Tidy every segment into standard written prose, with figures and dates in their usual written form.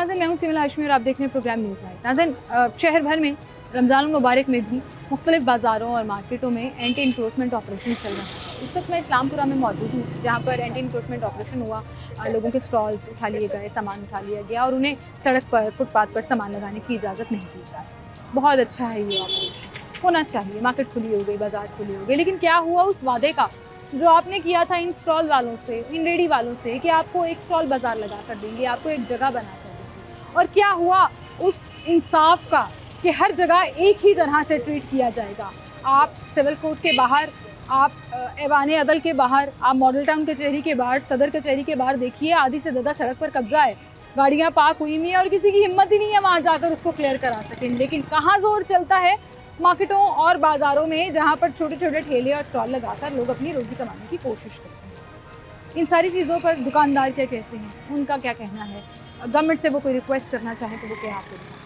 नाज़रीन, मैं हूं सिमल हाशमी और आप देख रहे हैं प्रोग्राम न्यूज़ नाइट। नाज़रीन, शहर भर में रमज़ान मुबारक में भी मुख्तलिफ बाज़ारों और मार्केटों में एंटी इंक्रोचमेंट ऑपरेशन चल रहा है। इस वक्त मैं इस्लामपुरा में मौजूद हूँ, जहाँ पर एंटी इंक्रोचमेंट ऑपरेशन हुआ। लोगों के स्टॉल्स उठा लिए गए, सामान उठा लिया गया और उन्हें सड़क पर, फुटपाथ पर सामान लगाने की इजाज़त नहीं दी जा रही। बहुत अच्छा है ये ऑपरेशन, होना चाहिए। मार्केट खुली हो गई, बाज़ार खुली हो गई, लेकिन क्या हुआ उस वादे का जो आपने किया था इन स्टॉल वालों से, इन रेडी वालों से, कि आपको एक स्टॉल बाज़ार लगा कर देंगे, आपको एक जगह बना कर देंगे, और क्या हुआ उस इंसाफ का कि हर जगह एक ही तरह से ट्रीट किया जाएगा। आप सिविल कोर्ट के बाहर, आप ऐवान अदल के बाहर, आप मॉडल टाउन कचहरी के बाहर, सदर कचहरी के बाहर देखिए, आधी से ज़्यादा सड़क पर कब्जा है, गाड़ियाँ पार्क हुई हुई हैं और किसी की हिम्मत ही नहीं है वहाँ जाकर उसको क्लियर करा सकें। लेकिन कहाँ जोर चलता है मार्केटों और बाज़ारों में, जहाँ पर छोटे छोटे ठेले और स्टॉल लगाकर लोग अपनी रोज़ी कमाने की कोशिश करते हैं। इन सारी चीज़ों पर दुकानदार क्या कहते हैं, उनका क्या कहना है, गवर्नमेंट से वो कोई रिक्वेस्ट करना चाहें तो वो क्या आपको बताएं।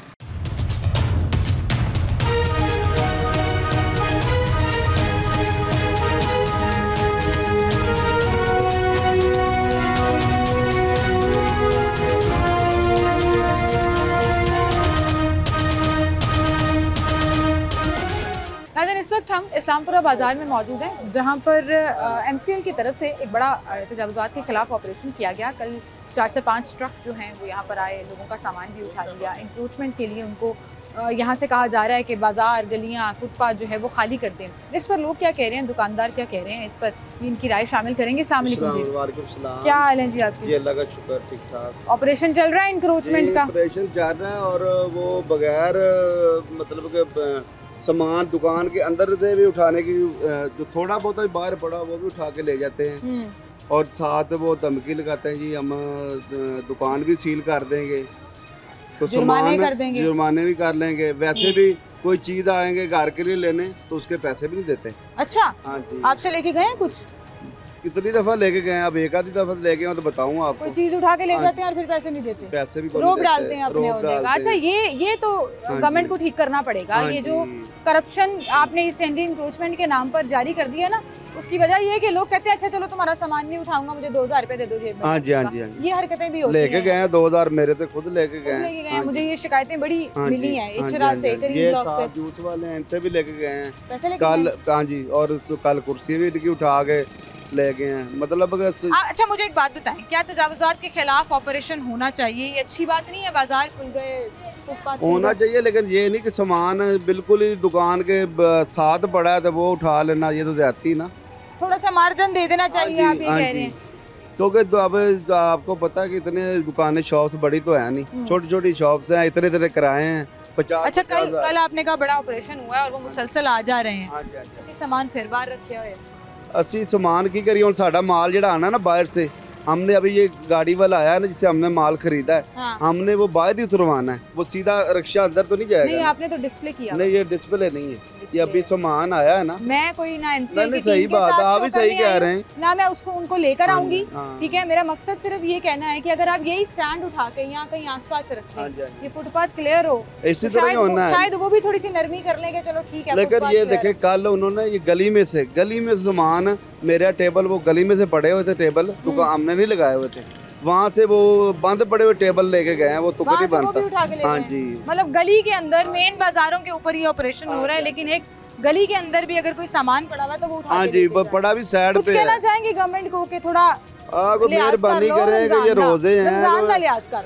इस वक्त हम इस्लामपुरा बाज़ार में मौजूद हैं, जहां पर MCL की तरफ से एक बड़ा तजावुज़ात के ख़िलाफ़ ऑपरेशन किया गया। कल 4 से 5 ट्रक जो हैं वो यहाँ पर आए, लोगों का सामान भी उठा लिया। इंक्रोचमेंट के लिए उनको यहाँ से कहा जा रहा है कि बाज़ार, गलियाँ, फुटपाथ जो है वो खाली कर दें। इस पर लोग क्या कह रहे हैं, दुकानदार क्या कह रहे हैं, इस पर इनकी राय शामिल करेंगे। अस्सलाम वालेकुम, क्या हाल है जी आपके? अल्लाह का शुक्र, ठीक ठाक। ऑपरेशन चल रहा है इंक्रोचमेंट का? ऑपरेशन चल रहा है और वो बगैर मतलब के सामान दुकान के अंदर से भी उठाने की, जो थोड़ा बहुत बाहर पड़ा वो भी उठा के ले जाते हैं और साथ वो धमकी लगाते हैं जी हम दुकान भी सील कर देंगे, तो जुर्माने भी कर लेंगे। वैसे भी कोई चीज आएंगे घर के लिए लेने तो उसके पैसे भी नहीं देते। अच्छा, हाँ जी। आपसे लेके गए हैं कुछ? कितनी दफा लेके गए हैं, अब एक आधी दफा लेके गए तो बताऊँ आपको। कोई चीज उठा के ले जाते हैं और फिर पैसे नहीं देते, पैसे भी रोब डालते हैं अपने ओहदे का। अच्छा, ये तो गवर्नमेंट को ठीक करना पड़ेगा। ये जो करप्शन आपने इस एंटी इंक्रोचमेंट के नाम पर जारी कर दिया ना, उसकी वजह ये है कि लोग कहते हैं अच्छा चलो तुम्हारा सामान नहीं उठाऊंगा, मुझे 2000 रुपए दे दो जेब में। हाँ जी, हाँ जी, हाँ जी। ये हरकतें भी होती हैं। लेके गए हैं 2000, मेरे तो खुद लेके गए। मुझे ये शिकायतें बड़ी मिली हैं इचरा से, करीम ब्लॉक से। जूस वाले हैं, इनसे भी लेके गए हैं पैसे लेके कल। हाँ जी, और कल कुर्सी भी इनकी उठा के ले गए हैं। मतलब अच्छा, मुझे एक बात बताएं, क्या तजावुज़ात के खिलाफ ऑपरेशन होना चाहिए? ये अच्छी बात नहीं है? बाजार खुल गए, होना चाहिए, लेकिन ये नहीं कि सामान बिल्कुल ही दुकान के साथ पड़ा है तो वो उठा लेना, ये तो ज्यादती ना। थोड़ा सा मार्जिन दे देना चाहिए, आप ये कह रहे हैं। क्योंकि अब आपको पता है कि इतने दुकानें, शॉप्स बड़ी तो है नहीं, छोटी छोटी शॉप्स हैं, इतने इतने किराए हैं 50। अच्छा, कल आपने कहा बड़ा ऑपरेशन हुआ है और वो मुसलसल आ जा रहे हैं, सामान फिर बाहर रखे हुए। ਅਸੀਂ समान की करिए, साडा माल ਜਿਹੜਾ आना ना बाहर से, हमने अभी ये गाड़ी वाला आया ना जिससे हमने माल खरीदा है, हाँ। हमने वो बाहर ही उतरवाना है, वो सीधा रिक्शा अंदर तो नहीं जाएगा। नहीं, आपने तो डिस्प्ले किया। नहीं, ये डिस्प्ले नहीं है, ये अभी सामान आया है ना। मैं कोई ना MCL नहीं, सही बात है, आप भी सही कह रहे हैं ना। मैं उनको लेकर आऊंगी, ठीक है। मेरा मकसद सिर्फ ये कहना है कि अगर आप यही स्टैंड उठा के यहाँ कहीं आसपास रखें, ये फुटपाथ क्लियर हो, इसी तरह ही होना है। शायद वो भी थोड़ी सी नरमी कर लेंगे, चलो ठीक है। लेकिन ये देखे, कल उन्होंने ये गली में से सामान, मेरा टेबल वो गली में से पड़े हुए थे टेबल, तो हमने नहीं लगाए हुए थे, वहाँ से वो बंद पड़े हुए टेबल लेके गए हैं, वो तो नहीं बनता। हाँ जी, मतलब गली के अंदर मेन बाजारों के ऊपर ये ऑपरेशन हो रहा है, लेकिन एक गली के अंदर भी अगर कोई सामान पड़ा हुआ तो वो उठा के हाँ जी, पड़ा भी साइड पे। कहना चाहेंगे गवर्नमेंट को कि थोड़ा मेहरबानी करें, ये रोजे हैं,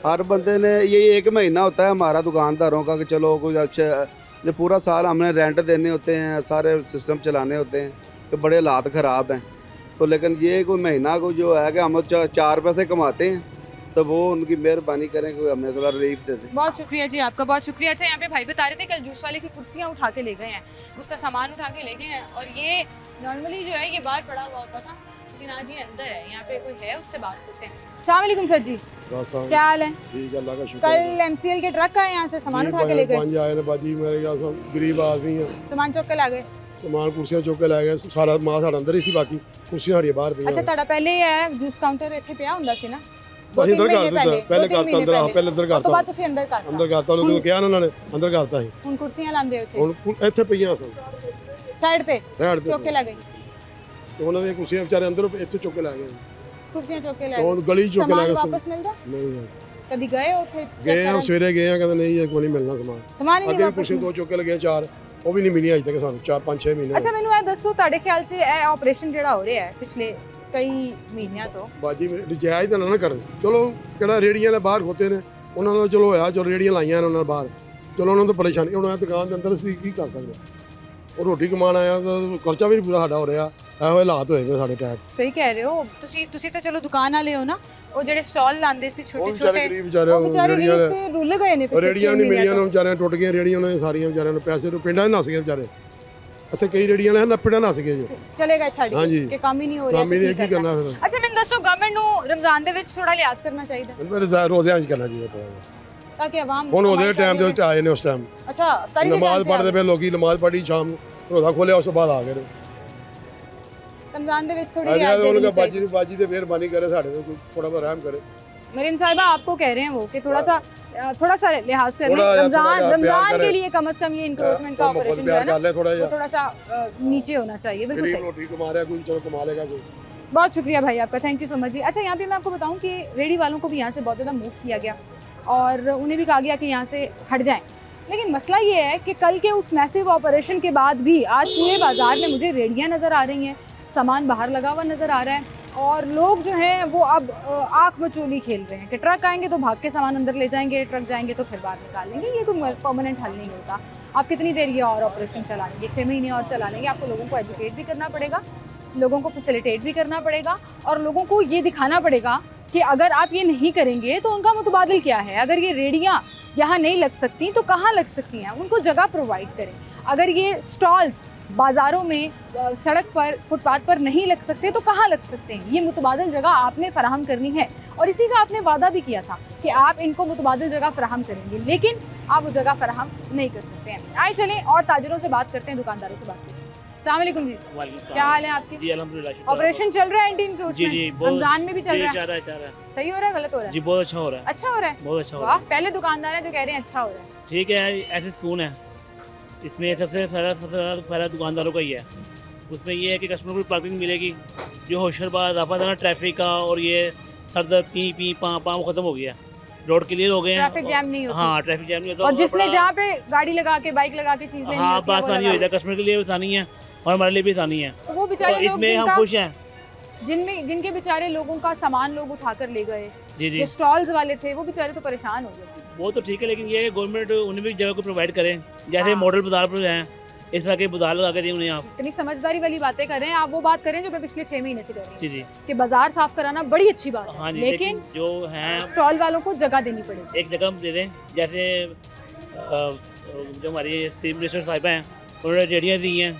हर बंदे ने, ये 1 महीना होता है हमारा दुकानदारों का कि चलो कोई अच्छा, ये पूरा साल हमने रेंट देने होते हैं, सारे सिस्टम चलाने होते हैं, कि बड़े हालात ख़राब हैं। तो लेकिन ये कोई महीना को जो है कि हम 4 पैसे कमाते हैं, तो वो उनकी मेहरबानी करें कि हमें थोड़ा रिलीफ दे दें। बहुत शुक्रिया जी, आपका बहुत शुक्रिया। अच्छा, यहाँ पे भाई बता रहे थे कल जूस वाले की कुर्सियाँ उठा के ले गए हैं, उसका सामान उठा के ले गए हैं, और ये नॉर्मली जो है ये बाहर पड़ा हुआ होता था, लेकिन आज ये अंदर है। यहाँ पे कोई है, उससे बात करते हैं। अस्सलाम वालेकुम सर जी, क्या हाल है? ठीक है, अल्लाह का शुक्र। कल MCL के ट्रक आए यहाँ से सामान उठा के ले गए? बाजी मेरे गरीब आदमी है, सामान चुक के ला गए, सामान कुर्सियां चुक के ला गए, सारा माल साडा अंदर ही सी, बाकी कुर्सियां साडियां बाहर पईयां। अच्छा, ਤੁਹਾਡਾ ਪਹਿਲੇ ਹੀ ਹੈ ਜੂਸ ਕਾਊਂਟਰ ਇੱਥੇ ਪਿਆ ਹੁੰਦਾ ਸੀ ਨਾ? ਅਸੀਂ ਅੰਦਰ ਕਰ ਦਿੱਤਾ, ਪਹਿਲੇ ਕਰਤਾ ਅੰਦਰ, ਪਹਿਲੇ ਅੰਦਰ ਕਰਤਾ, ਤੋਂ ਬਾਅਦ ਤੁਸੀਂ ਅੰਦਰ ਕਰਤਾ? ਅੰਦਰ ਕਰਤਾ, ਲੋਕਾਂ ਨੂੰ ਕਿਹਾ ਉਹਨਾਂ ਨੇ ਅੰਦਰ ਕਰਤਾ ਸੀ। ਹੁਣ ਕੁਰਸੀਆਂ ਲਾਉਂਦੇ ਹੋ ਇੱਥੇ? ਹੁਣ ਇੱਥੇ ਪਈਆਂ ਸਨ ਸਾਈਡ ਤੇ ਚੁੱਕ ਕੇ ਲਾ ਗਏ, ਤੇ ਉਹਨਾਂ ਦੀਆਂ ਕੁਰਸੀਆਂ ਵਿਚਾਰੇ ਅੰਦਰ ਇੱਥੇ ਚੁੱਕ ਕੇ ਲਾ ਗਏ, ਕੁਰਸੀਆਂ ਚੁੱਕ ਕੇ ਲਾ ਗਏ, ਉਹ ਗਲੀ ਚੁੱਕ ਕੇ ਲਾ ਗਏ। ਵਾਪਸ ਮਿਲਦਾ ਨਹੀਂ, कभी गए हो थे? गए हम सवेरे गए हैं, कहते नहीं ये कोई नहीं मिलना समान ही अगे नहीं भी पुछे 2 चुके लगे 4 ਉਹ ਵੀ ਨਹੀਂ ਮਿਲੀ ਅਜੇ ਤੱਕ ਸਾਨੂੰ 4-5-6 ਮਹੀਨੇ ਅੱਛਾ ਮੈਨੂੰ ਇਹ ਦੱਸੋ ਤੁਹਾਡੇ ਖਿਆਲ 'ਚ ਇਹ ਆਪਰੇਸ਼ਨ ਜਿਹੜਾ ਹੋ ਰਿਹਾ ਹੈ ਪਿਛਲੇ ਕਈ ਮਹੀਨਿਆਂ ਤੋਂ ਬਾਜੀ ਨਜਾਇਜ਼ ਤਾਂ ਨਾ ਕਰਨ ਚਲੋ ਕਿਹੜਾ ਰੇੜੀਆਂ ਦੇ ਬਾਹਰ ਖੋਤੇ ਨੇ ਉਹਨਾਂ ਨੂੰ ਚਲੋ ਹੋਇਆ ਜੋ ਰੇੜੀਆਂ ਲਾਈਆਂ ਉਹਨਾਂ ਨੇ ਬਾਹਰ ਚਲੋ ਉਹਨਾਂ ਨੂੰ ਤਾਂ ਪਰੇਸ਼ਾਨੀ ਉਹਨਾਂ ਦੀ ਦੁਕਾਨ ਦੇ ਅੰਦਰ ਅਸੀਂ ਕੀ ਕਰ ਸਕਦੇ ਉਹ ਰੋਟੀ ਕਮਾਉਣ ਆਇਆ ਤਾਂ ਖਰਚਾ ਵੀ ਨਹੀਂ ਪੂਰਾ ਸਾਡਾ ਹੋ ਰਿਹਾ ਇਹੋ ਹਾਲਾਤ ਹੋਏ ਨੇ ਸਾਡੇ ਟੈਕ ਸਹੀ ਕਹਿ ਰਹੇ ਹੋ ਤੁਸੀਂ ਤਾਂ ਚਲੋ ਦੁਕਾਨ ਵਾਲੇ ਹੋ ਨਾ ਉਹ ਜਿਹੜੇ ਸਟਾਲ ਲਾਉਂਦੇ ਸੀ ਛੋਟੇ ਛੋਟੇ ਵਿਚਾਰੇ ਰੇੜੀਆਂ ਵਾਲੇ ਰੁੱਲ ਗਏ ਨੇ ਰੇੜੀਆਂ ਨਹੀਂ ਮਿਲੀਆਂ ਉਹਨਾਂ ਵਿਚਾਰਿਆਂ ਟੁੱਟ ਗਈਆਂ ਰੇੜੀਆਂ ਉਹਨਾਂ ਦੀਆਂ ਸਾਰੀਆਂ ਵਿਚਾਰਿਆਂ ਨੂੰ ਪੈਸੇ ਨੂੰ ਪਿੰਡਾਂ 'ਚ ਨੱਸ ਗਏ ਵਿਚਾਰੇ ਅੱਛਾ ਕਈ ਰੇੜੀਆਂ ਨੇ ਨੱਪੜਾਂ ਨੱਸ ਗਏ ਜੀ ਚਲੇ ਗਏ ਛੱਡ ਕੇ ਕੰਮ ਹੀ ਨਹੀਂ ਹੋ ਰਿਹਾ ਕੰਮ ਹੀ ਨਹੀਂ ਕੀ ਕਰਨਾ ਫਿਰ ਅੱਛਾ ਮੈਨੂੰ ਦੱਸੋ ਗਵਰਨਮੈਂਟ ਨੂੰ ਰਮਜ਼ਾਨ ਦੇ ਵਿੱਚ ਥੋੜਾ ਲਿਹਾਜ਼ ਕਰਨਾ ਚਾਹੀਦਾ ਇਹਨਾਂ ਰੋਜ਼ਿਆਂ 'ਚ ਕਰਨਾ ਚਾਹੀਦਾ ਥੋੜਾ ਤਾਂ ਕਿ ਆਵਾਮ ਹੁਣ ਉਹਦੇ ਟਾਈਮ ਦੇ ਵਿੱਚ ਆਏ ਨੇ ਉਸ ਟਾਈਮ ਅੱਛਾ ਨਮਾਜ਼ ਪੜ੍ਹਦੇ ਪਏ ਲੋਕੀ ਨਮਾਜ਼ ਪੜ੍ਹੀ ਸ਼ਾਮ ਨੂੰ ਰੋਜ਼ਾ ਖੋਲਿਆ ਉਸ ਤੋਂ ਬਾਅਦ ਆ ਗਏ रमजान ਦੇ ਵਿੱਚ ਥੋੜੀ बाजी ਤੇ ਮਿਹਰਬਾਨੀ करे ਸਾਡੇ ਤੋਂ थोड़ा बहुत रहम करे मरीम साहिबा आपको कह रहे हैं वो कि थोड़ा सा लिहाज कर रमजान के लिए कम से कम ये इंक्रोचमेंट का ऑपरेशन जो है ना थोड़ा सा नीचे होना चाहिए। बिल्कुल रोटी कमा रहा है कोई चलो कमा लेगा कोई। बहुत शुक्रिया भाई आपका, थैंक यू सो मच जी। अच्छा यहाँ पे मैं आपको बताऊँ कि रेडी वालों को भी यहाँ से बहुत ज़्यादा मूव किया गया और उन्हें भी कहा गया कि यहाँ से हट जाएं, लेकिन मसला ये है कि कल के उस मैसिव ऑपरेशन के बाद भी आज पूरे बाजार में मुझे रेडियाँ नज़र आ रही हैं, सामान बाहर लगा हुआ नज़र आ रहा है और लोग जो हैं वो अब आँख मचोली खेल रहे हैं कि ट्रक आएंगे तो भाग के सामान अंदर ले जाएंगे, ट्रक जाएंगे तो फिर बाहर निकाल लेंगे। ये कोई परमानेंट हल नहीं होता। आप कितनी देर ये और ऑपरेशन चला लेंगे, 6 महीने और चला लेंगे। आपको लोगों को एजुकेट भी करना पड़ेगा, लोगों को फैसिलिटेट भी करना पड़ेगा और लोगों को ये दिखाना पड़ेगा कि अगर आप ये नहीं करेंगे तो उनका मुतबादिल क्या है। अगर ये रेडियाँ यहाँ नहीं लग सकती तो कहाँ लग सकती हैं, उनको जगह प्रोवाइड करें। अगर ये स्टॉल्स बाज़ारों में, सड़क पर, फुटपाथ पर नहीं लग सकते तो कहाँ लग सकते हैं। ये मुतबादिल जगह आपने फ़राहम करनी है और इसी का आपने वादा भी किया था कि आप इनको मुतबादिल जगह फ़राहम करेंगे, लेकिन आप वो जगह फ़राहम नहीं कर सकते हैं। आइए चलें और ताजरों से बात करते हैं, दुकानदारों से बात करते हैं। अस्सलाम वालेकुम जी, क्या हाल है आपके? जी अल्हम्दुलिल्लाह। ऑपरेशन चल रहा है एंटी इंक्रोचमेंट? जी रमजान में भी चल रहा है? सही हो रहा है, गलत हो रहा है? जी बहुत अच्छा हो रहा है। अच्छा हो रहा है, बहुत अच्छा हो रहा है। पहले दुकानदार है जो कह रहे हैं अच्छा हो रहा है। ठीक है, ऐसे सुकून है इसमें। सबसे फायदा दुकानदारों का ही है। उसमें ये है कि कस्टमर को पार्किंग मिलेगी, जो होशरबाज आपा था ना ट्रैफिक का और ये सरदर्द पी पाँ वो खत्म हो गया, रोड क्लियर हो गए हैं, ट्रैफिक जैम नहीं होता। हाँ ट्रैफिक जैम नहीं होता। और जिसने जहाँ पे गाड़ी लगा के, बाइक लगा के चीज लेनी हाँ होती है, बात आसानी हो जाए, कस्टमर के लिए आसानी है और हमारे लिए भी आसानी है। तो वो बेचारे लोग इसमें हम खुश हैं जिनके बेचारे लोगों का सामान लोग उठा कर ले गए, जी जी। जो स्टॉल्स वाले थे वो बेचारे तो परेशान हो गए। वो तो ठीक है, लेकिन ये गवर्नमेंट उन्हें भी जगह को प्रोवाइड करें, जैसे मॉडल बाजार पर हैं इस तरह के बाजार लगा के दिए उन्हें। आप इतनी समझदारी वाली बातें कर रहे हैं, आप वो बात करें जो मैं पिछले 6 महीने से कर रही हूँ जी जी कि बाजार साफ कराना बड़ी अच्छी बात है, हाँ जी, लेकिन जो है स्टॉल वालों को जगह देनी पड़ेगी। एक जगह दे दें, जैसे जो हमारी चीफ मिनिस्टर साहिबा हैं उन्होंने रेडियाँ दी हैं,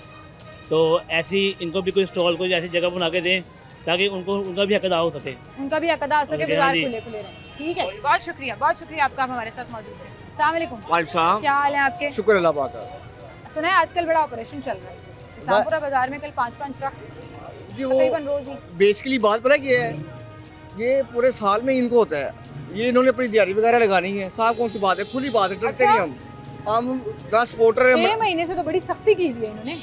तो ऐसी इनको भी कोई स्टॉल को ऐसी जगह बना के दें ताकि उनका भी हक अदा हो सके, उनका भी हक अदा हो सके, बाजार खुले खुले रहें। ठीक है, बहुत शुक्रिया आपका, हमारे साथ मौजूद है। अस्सलाम वालेकुम, क्या हाल है आपके? शुक्र अल्लाह पाक का। सुना है आजकल बड़ा ऑपरेशन चल रहा है इस्लामपुरा बाजार में, कल 5-5 ट्रक जी वो रोज ही। बेसिकली बात पता क्या है, ये पूरे साल में इनको होता है, ये इन्होंने अपनी दिहाड़ी वगैरह लगानी है, साफ कौन सी बात है, खुली बात है, डरते नहीं हम 10 सपोर्टर 6 महीने से तो बड़ी सख्ती की हुई है इन्होंने,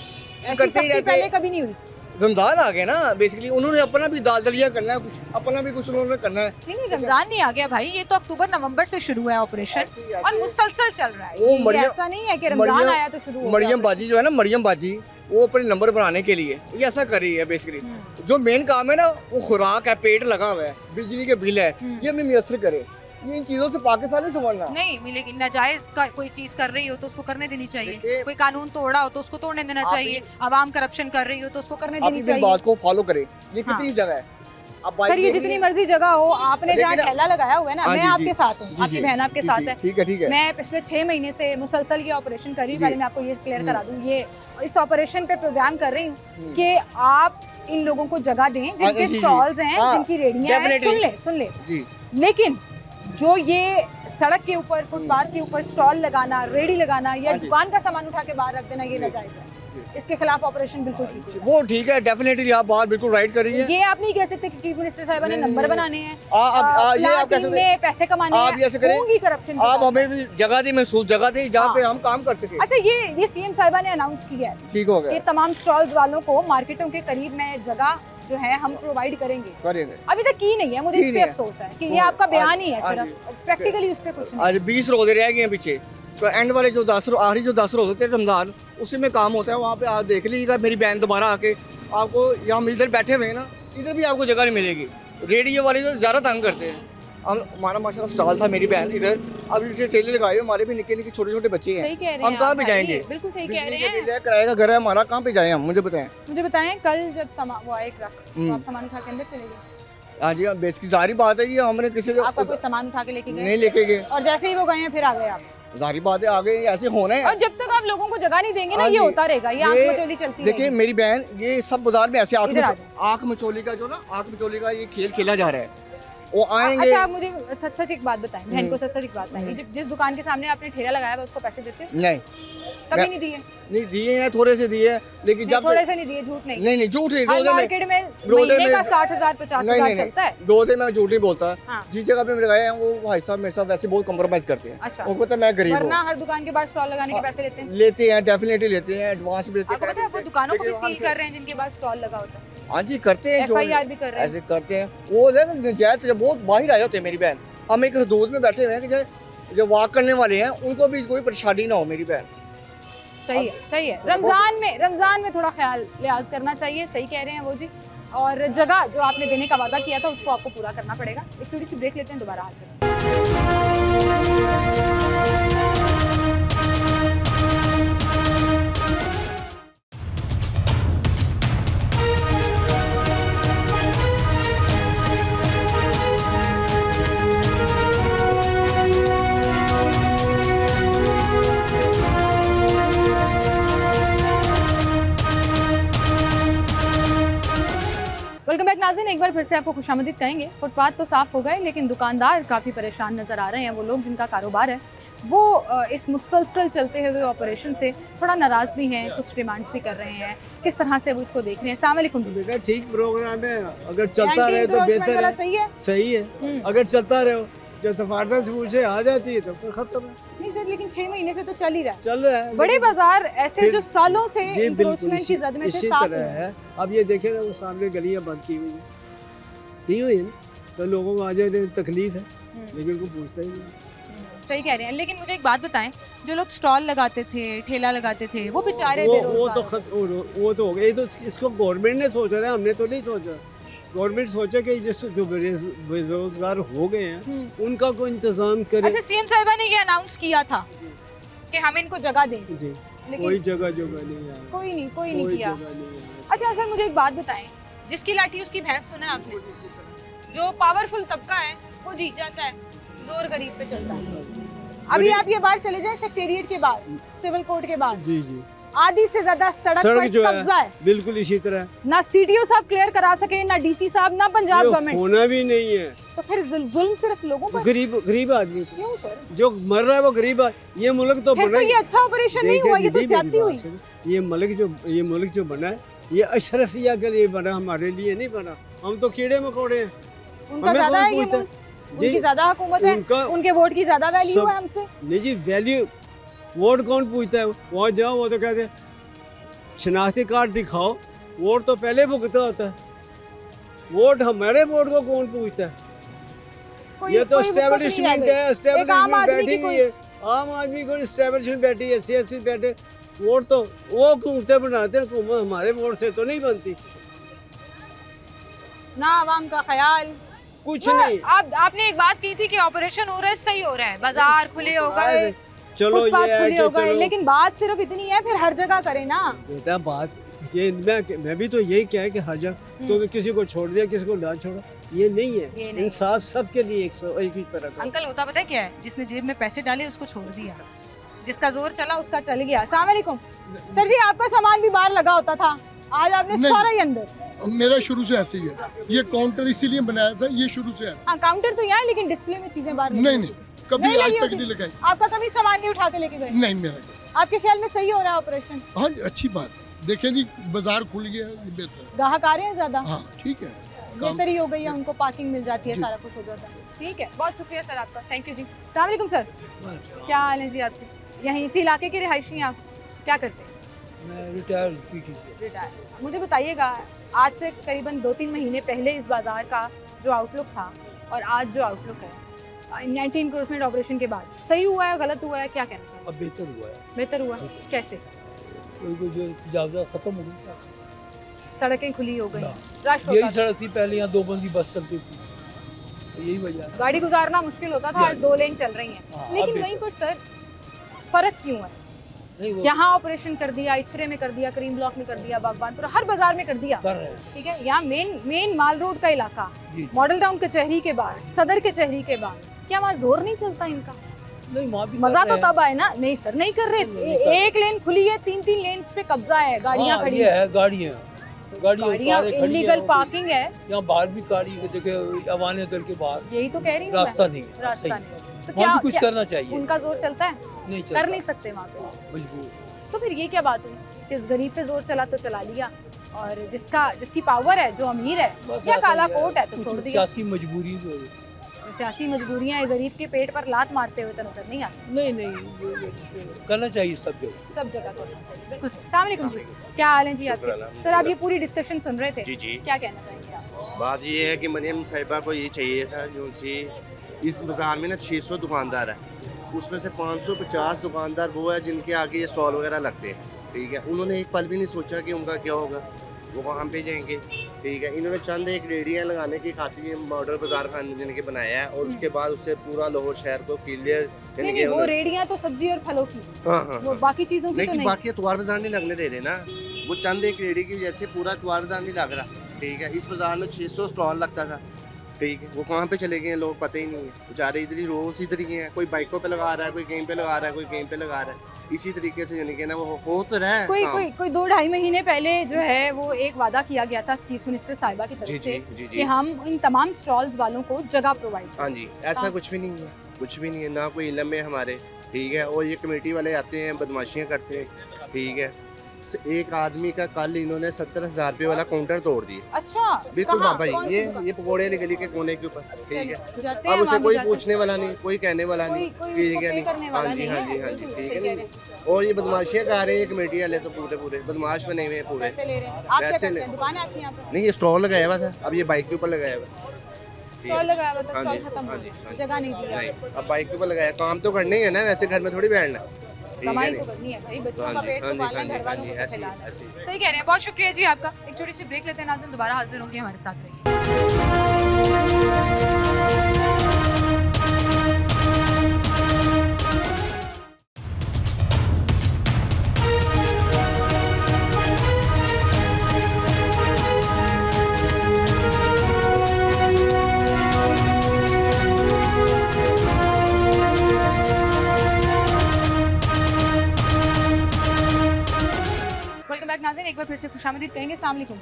करते ही रहते पहले कभी नहीं हुई। रमजान आ गया ना, बेसिकली उन्होंने अपना भी दाल दलिया करना है, अपना भी कुछ उन्होंने करना है। नहीं रमजान नहीं आ गया भाई, ये तो अक्टूबर नवंबर से शुरू हुआ है ऑपरेशन और मुसलसल चल रहा है। वो ऐसा नहीं है कि रमजान आया तो शुरू हो गया। मरियम बाजी जो है ना, मरियम बाजी वो अपने नंबर बनाने के लिए ये ऐसा कर रही है। बेसिकली जो मेन काम है ना वो खुराक है, पेट लगा हुआ है, बिजली के बिल है, ये हमें मुयसर करे। ये इन चीजों से पाकिस्तान नहीं संभालना नहीं मिलेगी। नाजायज का कोई चीज कर रही हो तो उसको करने देनी चाहिए, कोई कानून तोड़ा हो तो उसको तोड़ने देना चाहिए, आवाम करप्शन कर रही हो तो उसको करने देनी चाहिए। बात को फॉलो करे। ये कितनी जगह है, अब सर ये जितनी मर्जी जगह हो, आपने जहाँ ठेला लगाया हुआ है ना, मैं आपके साथ हूँ, आपकी बहन आपके साथ है, ठीक है। मैं पिछले 6 महीने से मुसलसल ये ऑपरेशन कर रही हूँ। पहले मैं आपको ये क्लियर करा दूँ, ये इस ऑपरेशन पे प्रोग्राम कर रही हूँ कि आप इन लोगों को जगह दें जिनके स्टॉल्स हैं, जिनकी रेडियाँ हैं, सुन ले लेकिन जो ये सड़क के ऊपर, फुटपाथ के ऊपर स्टॉल लगाना, रेडी लगाना या दुकान का सामान उठा के बाहर रख देना, ये नाजायज है। इसके खिलाफ ऑपरेशन बिल्कुल ठीक है। वो ठीक है, डेफिनेटली आप बात बिल्कुल राइट कर रही है। ये आप नहीं कह सकते कि चीफ मिनिस्टर साहिबा ने नंबर बनाने हैं, ये आप कह सकते हैं पैसे कमाने हैं, आप ऐसे करें, करप्शन। आप हमें भी जगह दी, महसूस जगह दी जहाँ पे हम काम कर सके। अच्छा ये सीएम साहिबा ने अनाउंस किया है, ठीक हो गया, ये तमाम स्टॉल्स वालों को मार्केटों के करीब में जगह जो है हम प्रोवाइड करेंगे, अभी तक की नहीं है। मुझे इस पे अफसोस है कि ये आपका बयान ही है सिर्फ, प्रैक्टिकली उस पे कुछ नहीं। आज 20 रोजे रह गए हैं पीछे, तो एंड वाले जो 10 आखिरी जो 10 रोजे होते हैं रमजान, उसी में काम होता है। वहाँ पे आप देख लीजिएगा, मेरी बहन दोबारा आके आपको यहाँ हम इधर बैठे हुए हैं ना, इधर भी आपको जगह नहीं मिलेगी। रेडियो वाले तो ज़्यादा तंग करते हैं। हमारा माशाल्लाह स्टॉल था, मेरी बहन इधर, अब ये ठेले लगाए हुए, हमारे भी निके निके छोटे छोटे बच्चे हैं, हम कहाँ पे जाएंगे? बिल्कुल सही कह रहे हैं। किराए का घर है हमारा, कहाँ पे जाए हम? मुझे बताएं। कल जब वो आए ट्रक, तो आप सामान उठा के अंदर चले गए? हाँ जी, बेसिक जारी बात है ये, हमने किसी को आपका कोई सामान उठा के लेके गए? नहीं लेके गए, और जैसे ही वो गए हैं फिर आ गए आप? जारी बात है, आगे ऐसे होना है। और जब तक आप लोगों को जगह नहीं देंगे ना, ये होता रहेगा, ये आंख मचोली चलती रहेगी। देखिए मेरी बहन, ये सब बाजार में ऐसे आंख मचोली का ये खेल खेला जा रहा है। वो आएंगे। अच्छा, आप मुझे सच सच एक बात बताएं, बहन को सच सच एक बात बताएं, जिस दुकान के सामने आपने ठेला लगाया है उसको पैसे देते? नहीं, कभी नहीं दिए? नहीं दिए हैं, थोड़े से दिए हैं, लेकिन जब थोड़े से नहीं दिए, झूठ नहीं। नहीं झूठ नहीं, रोजे मार्केट में महीने का 60,000 50,000 चलता है। रोजे में झूठ नहीं बोलता। हाँ। जिस जगह पे लगाए हैं वो भाई साहब मेरे साथ वैसे बहुत कॉम्प्रोमाइज करते हैं। अच्छा, उनको तो मैं गरीब हूं। वरना हर दुकान के बाहर स्टॉल लगाने के पैसे लेते हैं? डेफिनेटली लेते हैं, एडवांस भी लेते हैं। आपको पता है वो दुकानों को भी सील कर रहे हैं जिनके बाहर स्टॉल लगा होता है? हाँ जी करते हैं, FIR भी कर रहे हैं, ऐसे करते हैं। वो नजायज से बहुत बाहर आए होते हैं मेरी बहन। हम एक हदूद में बैठे हुए हैं कि जो वाक करने वाले हैं उनको भी कोई परेशानी ना हो। मेरी बहन सही है। रमजान में थोड़ा ख्याल लिहाज करना चाहिए, सही कह रहे हैं वो जी। और जगह जो आपने देने का वादा किया था उसको आपको पूरा करना पड़ेगा। एक छोटी सी ब्रेक लेते हैं, दोबारा हाजिर। वेलकम बैक नाज़रीन, एक बार फिर से आपको खुशामदीद कहेंगे। फुटपाथ तो साफ़ हो गए, लेकिन दुकानदार काफ़ी परेशान नज़र आ रहे हैं। वो लोग जिनका कारोबार है वो इस मुसलसल चलते हुए ऑपरेशन से थोड़ा नाराज़ भी हैं, कुछ डिमांड्स भी कर रहे हैं। किस तरह से वो इसको देख रहे हैं? अस्सलाम वालेकुम। बेटा ठीक प्रोग्राम है, अगर चलता रहे तो बेहतर है। सही है। अगर चलता रहे, जो तफारदा से पूछे आ जाती है तो फिर खत्म है। नहीं सर, लेकिन 6 महीने से तो चल ही चल रहा है। बड़े बाजार ऐसे जो सालों से बिल्कुल की जद में इसी तरह है। अब ये देखे ना, वो सामने गलियां बंद की हुई है, तो लोगों को आ जाए तकलीफ है, लेकिन उनको पूछता ही नहीं। सही कह रहे हैं। लेकिन मुझे एक बात बताएं, जो लोग स्टॉल लगाते थे, ठेला लगाते थे, वो बेचारे वो तो हो गए। तो इसको गवर्नमेंट ने सोचा है, हमने तो नहीं सोचा। गवर्नमेंट सोचा कि जो बेरोजगार हो गए हैं उनका कोई इंतजाम करे। अच्छा, सीएम साहिबा ने ये अनाउंस किया था कि हम इनको जगह दें जी, कोई जगह नहीं है, कोई नहीं किया। अच्छा सर, मुझे एक बात बताएं, जिसकी लाठी उसकी भैंस सुना आपने? जो पावरफुल तबका है वो जीत जाता है, जोर गरीब पे चलता है। अभी आप ये बात चले जाए सेक्रेटेरिएट के बाद, सिविल कोर्ट के बाद, जी आधी से ज्यादा सड़क जो कब्जा है। बिल्कुल इसी तरह, ना CDO साहब क्लियर करा सके, ना DC साहब, ना पंजाब गवर्नमेंट। होना भी नहीं है। तो फिर जुल्म सिर्फ लोगों पर? गरीब आदमी क्यों सर? जो मर रहा है वो गरीब। ये मुल्क तो बना, ये अच्छा ऑपरेशन नहीं हुआ, ये तो ज्यादती हुई। ये मुल्क जो बना है, ये अशरफिया के लिए बना, हमारे लिए नहीं बना। हम तो कीड़े मकोड़े हैं। उनका ज्यादा है, उनकी ज्यादा हुकूमत है, उनके वोट की ज्यादा वैल्यू है हमसे। नहीं जी, वैल्यू वोट कौन पूछता है? वहाँ जाओ, वो तो कहते हैं शनाख्ती कार्ड दिखाओ, वोट तो पहले भुगता होता है। वोट हमारे वोट को कौन पूछता है? ये तो एस्टेब्लिशमेंट है, एस्टेब्लिशमेंट बैठी हुई है। आम आदमी को एस्टेब्लिशमेंट बैठी है, CSP बैठे। वोट तो वो हुकूमतें बनाते हैं, हुकूमत हमारे वोट से तो नहीं बनती ना। आवाम का ख्याल कुछ नहीं। आपने एक बात की थी कि ऑपरेशन हो रहा है, सही हो रहा है, बाजार खुले हो गए, चलो ये है कि चलो, लेकिन बात सिर्फ इतनी है, फिर हर जगह करे ना बेटा। बात ये मैं भी तो यही क्या है कि हर जगह तो किसी को छोड़ दिया, किसी को ना छोड़ा, ये नहीं है। इंसाफ सबके लिए एक ही तरह का। अंकल होता पता है क्या है? जिसने जेब में पैसे डाले उसको छोड़ दिया, जिसका जोर चला उसका चल गया। अस्सलाम वालेकुम सर जी, आपका सामान भी बाहर लगा होता था, आज आपने सारा ही अंदर। मेरा शुरू से ऐसे ही है, ये काउंटर इसीलिए बनाया था, ये शुरू से ऐसे। हाँ, काउंटर तो यहाँ है, लेकिन डिस्प्ले में चीजें बाहर नहीं, कभी आज तक नहीं लगाई। आपका कभी सामान नहीं उठा के लेके गए? नहीं, मेरा। आपके ख्याल में सही हो रहा है ऑपरेशन? हाँ, अच्छी बात। देखें जी, बाजार खुल गया, बेहतर। ग्राहक आ रहे हैं ज्यादा? हाँ, ठीक है, बेहतरी हो गई है, उनको पार्किंग मिल जाती है, सारा कुछ हो जाता है। ठीक है, बहुत शुक्रिया सर आपका, थैंक यू जी। अस्सलाम वालेकुम सर, क्या हाल है जी आपके? यहीं इसी इलाके के रिहायशी हैं आप? क्या करते हैं? मैं रिटायर। मुझे बताइएगा, आज से करीबन 2-3 महीने पहले इस बाजार का जो आउटलुक था और आज जो आउटलुक है एंटी इंक्रोचमेंट ऑपरेशन के बाद, सही हुआ है, गलत हुआ है, क्या कहना है? अब बेहतर हुआ है। बेहतर हुआ कैसे? कोई जो तजावज़ खत्म हो गई, सड़कें खुली हो गई, रश यही होता था, सड़क थी पहले, यहाँ 2 बंदी बस चलती थी, तो यही वजह है। गाड़ी गुजारना मुश्किल होता था, आज 2 लेन चल रही हैं। हाँ, लेकिन अब वहीं पर सर फर्क क्यों है? नहीं वो यहाँ ऑपरेशन कर दिया, इचरे में कर दिया, करीम ब्लॉक में कर दिया, बागबानपुर, हर बाजार में कर दिया, कर रहे हैं। ठीक है। यहाँ मेन माल रोड का इलाका, जी मॉडल टाउन कचहरी के बाद, सदर कचहरी के बाद, क्या वहाँ जोर नहीं चलता इनका? नहीं वहाँ भी मजा कर तो रहे हैं। तब आए ना। नहीं सर, नहीं कर रहे। नहीं कर रहे। एक लेन खुली है, 3-3 लेन पे कब्जा है, गाड़ियाँ हाँ, खड़ी ये है गाड़ियाँ गाड़ियाँ कारें खड़ी इलीगल हैं, पार्किंग है। यहाँ बाहर भी गाड़ी देखे अवाने दल के बाहर यही तो कह रही हूँ रास्ता मैं, नहीं है। रास्ता सही नहीं है। तो वहाँ भी कुछ क्या करना चाहिए, उनका जोर चलता है? नहीं चलता, कर नहीं सकते वहाँ पे। हाँ, मजबूर। तो फिर ये क्या बात हुई कि इस गरीब पे जोर चला तो चला लिया, और जिसकी पावर है, जो अमीर है, बस क्या ऐसा काला ही है, कोट है तो कुछ छोड़ दिया। सियासी मजबूरी जो है। सियासी मजबूरियां गरीब के पेट पर लात मारते हुए तो नजर नहीं आती। नहीं ये करना चाहिए सब जगह। सब जगह करना चाहिए। बिल्कुल। अस्सलाम वालेकुम जी, क्या हाल है जी आपके? सर आप ये पूरी डिस्कशन सुन रहे थे, जी जी। क्या कहना चाहेंगे आप? बात ये है कि मरियम साहिबा को ये चाहिए था जो सी इस बाज़ार में ना 600 दुकानदार है, उसमें से 550 दुकानदार वो है जिनके आगे ये स्टॉल वगैरह लगते हैं, ठीक है। उन्होंने एक पल भी नहीं सोचा कि उनका क्या होगा, वो वहाँ पे जाएंगे, ठीक है। इन्होंने चंद एक रेडियाँ लगाने की खातिर ये मॉडल बाजार खान जिनके बनाया है, और उसके बाद उससे पूरा लाहौर शहर को क्लियर। नहीं, वो रेडियां तो सब्जी और फलों की, हाँ, वो बाकी चीजों की तो लेकिन नहीं। बाकी अतवार बाजार नहीं लगने दे रहे ना, वो चंद एक रेडी की वजह से पूरा अतवार बाजार नहीं लग रहा, ठीक है। इस बाजार में 600 स्टॉल लगता था, ठीक है। वो कहाँ पे चले गए लोग पता ही नहीं है, बेचारे इधर ही रोज इधर ही हैं, कोई बाइकों पे लगा रहा है, कोई गेम पे लगा रहा है, कोई गेम पे लगा रहा है, इसी तरीके से यानी कि ना वो हो तो रहा है। कोई 2-2.5 महीने पहले जो है वो एक वादा किया गया था चीफ मिनिस्टर साहिबा की तरफ से कि हम इन तमाम स्टॉल्स वालों को जगह प्रोवाइड। हाँ जी, ऐसा कुछ भी नहीं है, कुछ भी नहीं है, ना कोई इल्म है हमारे, ठीक है। और ये कमेटी वाले आते हैं, बदमाशियाँ करते हैं, ठीक है। एक आदमी का कल इन्होंने 70,000 रुपये वाला काउंटर तोड़ दिया। अच्छा, बिल्कुल बाबा जी, ये पकौड़े वाली गली के कोने के ऊपर, ठीक है। अब उसे कोई पूछने वाला नहीं, कोई कहने वाला नहीं, ठीक है नहीं। हाँ जी हाँ जी हाँ जी, ठीक है नहीं। और ये बदमाशियाँ कर रहे हैं कमेटी वाले, तो पूरे बदमाश बने हुए हैं पूरे। पैसे ले दुकान आपकी यहाँ पे? नहीं, ये स्टॉल लगाया हुआ था, अब ये बाइक के ऊपर लगाया हुआ है। स्टॉल लगाया हुआ था, हाँ स्टॉल जी, खत्म हाँ हो जी, गया, हाँ जी। जगह नहीं दी नहीं, आपको। अब बाइक के ऊपर लगाया, काम तो करने ही है ना, वैसे घर में थोड़ी बैठना, ठीक है कमाई नहीं। तो करनी है भाई, बच्चों हाँ का जी, पेट हाँ तो जी, पालना हाँ है, जी, घर वालों हाँ को जी, तो ऐसे ही, खिलाना है। ऐसे ही। सही कह रहे हैं, बहुत शुक्रिया जी आपका। एक छोटी सी ब्रेक लेते हैं नाज़रीन, दोबारा हाजिर होंगे, हमारे साथ रहिए। वेलकम बैक नाज़रीन, एक बार फिर से खुशामदीद कहेंगे। अस्सलाम वालेकुम,